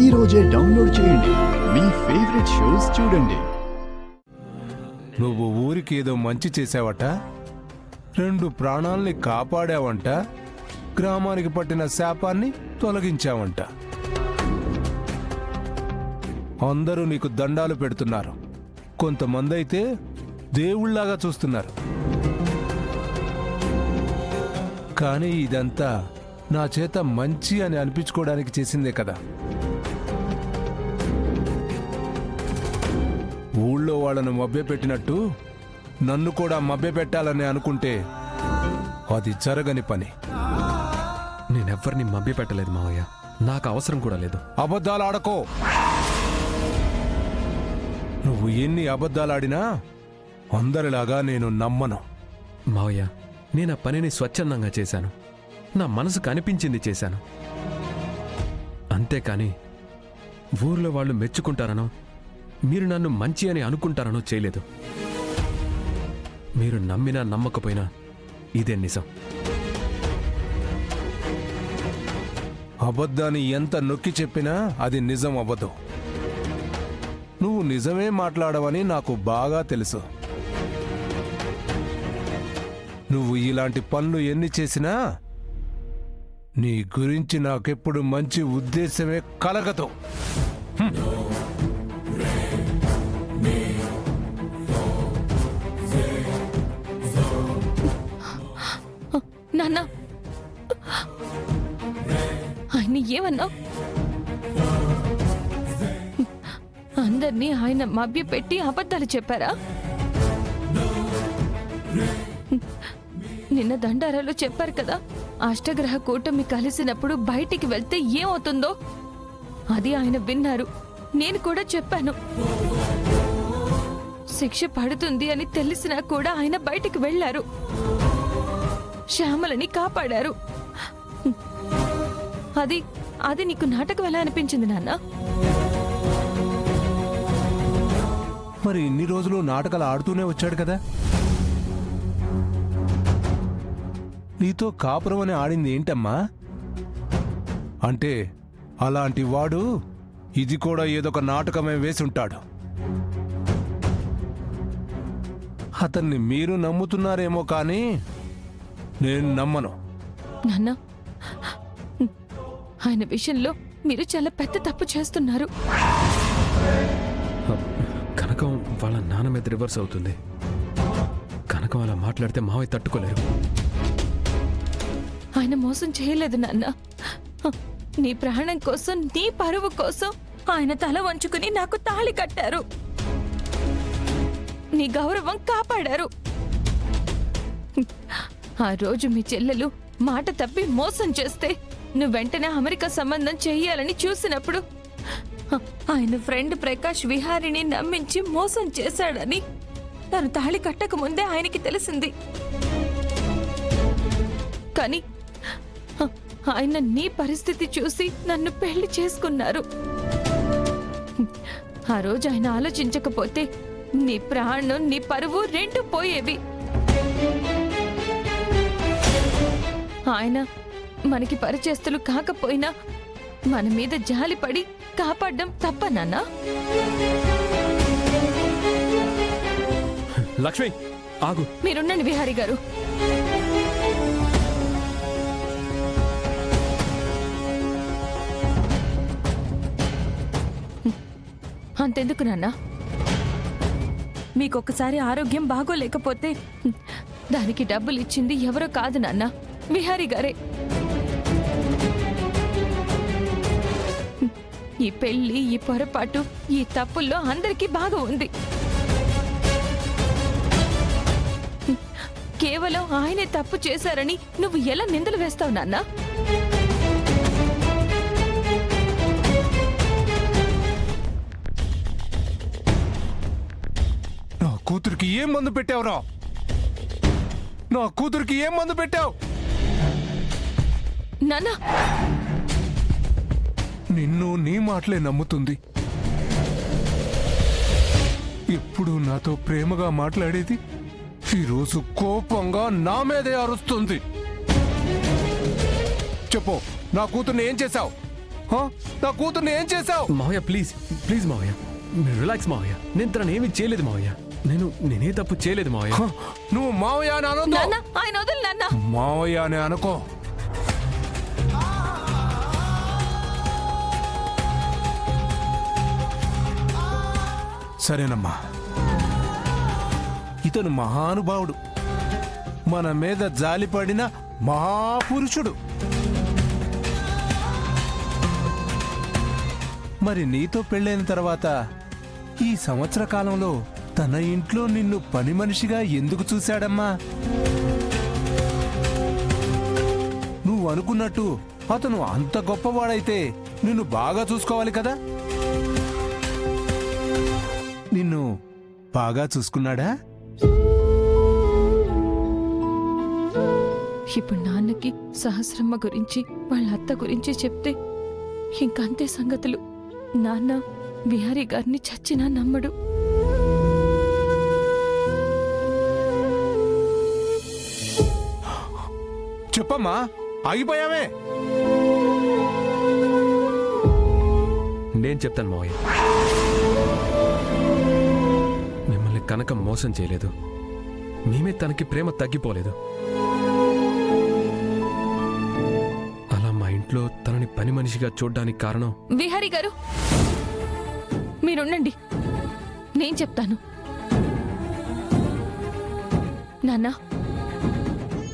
ఈ రోజే డౌన్లోడ్ చేయండి. మీ ఫేవరెట్ షోస్ చూడండి. నువ్వు ఊరికి ఏదో మంచి చేసావట, 2 ప్రాణాల్ని కాపాడావంట, గ్రామానికి పట్టిన శాపాన్ని తొలగించావంట. అందరూ నీకు దండాలు పెడుతున్నారు. కొంతమంది అయితే దేవుళ్లాగా చూస్తున్నారు. కానీ ఇదంతా నా చేత మంచి అని అనిపించుకోవడానికి చేసిందే కదా. ఊళ్ళో వాళ్ళను మభ్యపెట్టినట్టు నన్ను కూడా మభ్యపెట్టాలని అనుకుంటే అది జరగని పని. నేనెవ్వరిని మభ్యపెట్టలేదు మావయ్య, నాకు అవసరం కూడా లేదు. అబద్ధాలు ఆడకో. నువ్వు ఎన్ని అబద్ధాలాడినా అందరిలాగా నేను నమ్మను. మావయ్య, నేను ఆ పనిని స్వచ్ఛందంగా చేశాను. నా మనసుకు అనిపించింది చేశాను. అంతేకాని ఊర్లో వాళ్ళు మెచ్చుకుంటారనో, మీరు నన్ను మంచి అని అనుకుంటారనో చేయలేదు. మీరు నమ్మినా నమ్మకపోయినా ఇదే నిజం. అబద్ధాన్ని ఎంత నొక్కి చెప్పినా అది నిజం అవ్వదు. నువ్వు నిజమే మాట్లాడవని నాకు బాగా తెలుసు. నువ్వు ఇలాంటి పనులు ఎన్ని చేసినా నీ గురించి నాకెప్పుడు మంచి ఉద్దేశమే కలగదు. నాన్న, ఆయన ఏమన్నా? అందరినీ ఆయన మభ్యపెట్టి అబద్ధాలు చెప్పారా? నిన్న దండారాలో చెప్పారు కదా, అష్టగ్రహ కూటమి కలిసినప్పుడు బయటికి వెళ్తే ఏమవుతుందో అది ఆయన విన్నారు. నేను కూడా చెప్పాను. శిక్ష పడుతుంది అని తెలిసినా కూడా ఆయన బయటికి వెళ్లారు. శ్యామలని కాపాడారు. అది అది నీకు నాటకం ఎలా అనిపించింది నాన్న? మరి ఇన్ని రోజులు నాటకాలు ఆడుతూనే వచ్చాడు కదా. నీతో కాపురం అని ఆడింది ఏంటమ్మా? అంటే అలాంటి వాడు ఇది కూడా ఏదొక నాటకమే వేసుంటాడు. అతన్ని మీరు నమ్ముతున్నారేమో కానీ నేను నమ్మను. నాన్న, ఆయన విషయంలో మీరు చాలా పెద్ద తప్పు చేస్తున్నారు. కనకం వాళ్ళ నాన్న మీద రివర్స్ అవుతుంది. కనకం అలా మాట్లాడితే మావయ్య తట్టుకోలేరు. ఆయన మోసం చేయలేదు నాన్న. నీ ప్రాణం కోసం, నీ పరువు కోసం ఆయన తల వంచుకుని నాకు తాళి కట్టారు. నీ గౌరవం కాపాడారు. ఆ రోజు మీ చెల్లెలు మాట తప్పి మోసం చేస్తే నువ్వు వెంటనే అమెరికా సంబంధం చెయ్యాలని చూసినప్పుడు ఆయన ఫ్రెండ్ ప్రకాష్ విహారిని నమ్మించి మోసం చేశాడని తను తాళి కట్టక ముందే ఆయనకి తెలిసింది. కానీ ఆయన నీ పరిస్థితి చూసి నన్ను పెళ్లి చేసుకున్నారు. ఆ రోజు ఆయన ఆలోచించకపోతే నీ ప్రాణం, నీ పరువు 2 పోయేవి. ఆయన మనకి పరిచయస్తులు కాకపోయినా మన మీద జాలిపడి కాపాడడం తప్ప నాన్న? లక్ష్మి, ఆగు. మీరుండండి విహారీ గారు. అంతెందుకు నాన్న? మీకొకసారి ఆరోగ్యం బాగోలేకపోతే దానికి డబ్బులు ఇచ్చింది ఎవరో కాదు నాన్న, విహారీ గారే. ఈ పెళ్లి, ఈ పొరపాటు, ఈ తప్పుల్లో అందరికీ బాగా ఉంది. కేవలం ఆయనే తప్పు చేశారని నువ్వు ఎలా నిందలు వేస్తావు నాన్న? నా కూతురికి ఏం మందు పెట్టావురా? నా కూతురికి ఏం మందు పెట్టావు? నాన్న, నిన్ను నీ మాటలే నమ్ముతుంది. ఎప్పుడు నాతో ప్రేమగా మాట్లాడేది ఈరోజు కోపంగా నా మీదే అరుస్తుంది. చెప్పు, నా కూతుర్ని ఏం చేశావు? నా కూతుర్ని ఏం చేశావు? మావయ్య ప్లీజ్ ప్లీజ్ మావయ్య, మీరు రిలాక్స్ మావయ్య. నేను తనని ఏమీ చేయలేదు మావయ్య. నేనే తప్పు చేయలేదు మావయ్య. నువ్వు మావయ్య అని అనొద్దు. నాన్న ఆయన వదులు నాన్న. మావయ్య అని అనుకో. సరేనమ్మా, ఇతను మహానుభావుడు, మన మీద జాలిపడిన మహాపురుషుడు. మరి నీతో పెళ్ళైన తర్వాత ఈ సంవత్సర కాలంలో తన ఇంట్లో నిన్ను పని మనిషిగా ఎందుకు చూశాడమ్మా? నువ్వు అనుకున్నట్టు అతను అంత గొప్పవాడైతే నిన్ను బాగా చూసుకోవాలి కదా. నిన్ను బాగా చూసుకున్నాడా? ఇప్పుడు నాన్నకి సహస్రమ్మ గురించి వాళ్ళ అత్త గురించి చెప్తే ఇంకంతే సంగతులు. నాన్న విహారీ గారిని చచ్చినా నమ్మడు. చెప్పమ్మా, ఆగిపోయావే. నేను చెప్తాను మావయ్య. మిమ్మల్ని కనకం మోసం చేయలేదు. మేమే తనకి ప్రేమ తగ్గిపోలేదు. అలా మా ఇంట్లో తనని పని మనిషిగా చూడ్డానికి కారణం విహారీ గారు మీరుండండి, నేను చెప్తాను. నాన్న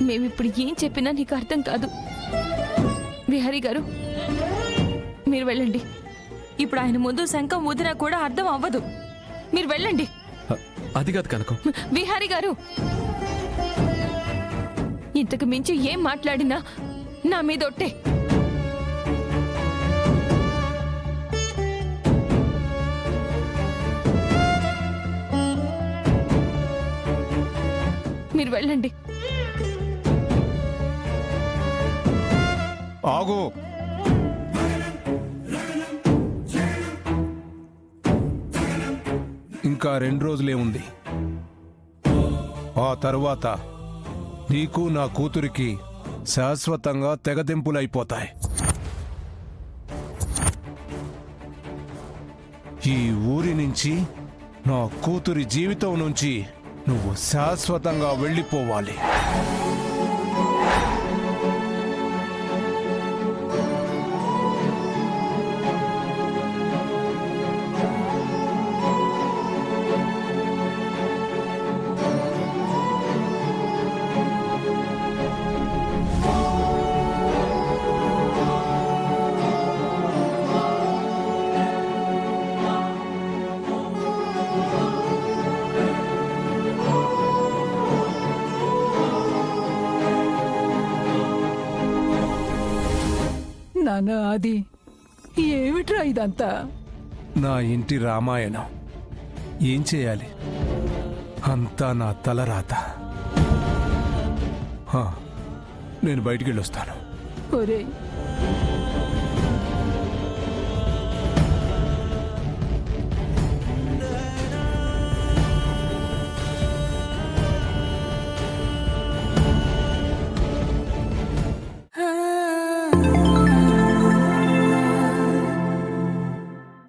మేమిప్పుడు ఏం చెప్పినా నీకు అర్థం కాదు. విహారీ గారు మీరు వెళ్ళండి. ఇప్పుడు ఆయన ముందు శంఖం ఊదినా కూడా అర్థం అవ్వదు. మీరు వెళ్ళండి. అది కాదు కనకం. విహారీ గారు ఇంతకు మించి ఏం మాట్లాడినా నా మీద ఒట్టే. మీరు వెళ్ళండి. ఆగు. ఇంకా 2 రోజులే ఉంది. ఆ తరువాత నీకు నా కూతురికి శాశ్వతంగా తెగదెంపులైపోతాయి. ఈ ఊరి నుంచి, నా కూతురి జీవితం నుంచి నువ్వు శాశ్వతంగా వెళ్ళిపోవాలి. నాన్న అది ఏమిట్రా ఇదంతా? నా ఇంటి రామాయణం. ఏం చేయాలి, అంతా నా తలరాత. నేను బయటికి వెళ్ళొస్తాను. ఒరేయ్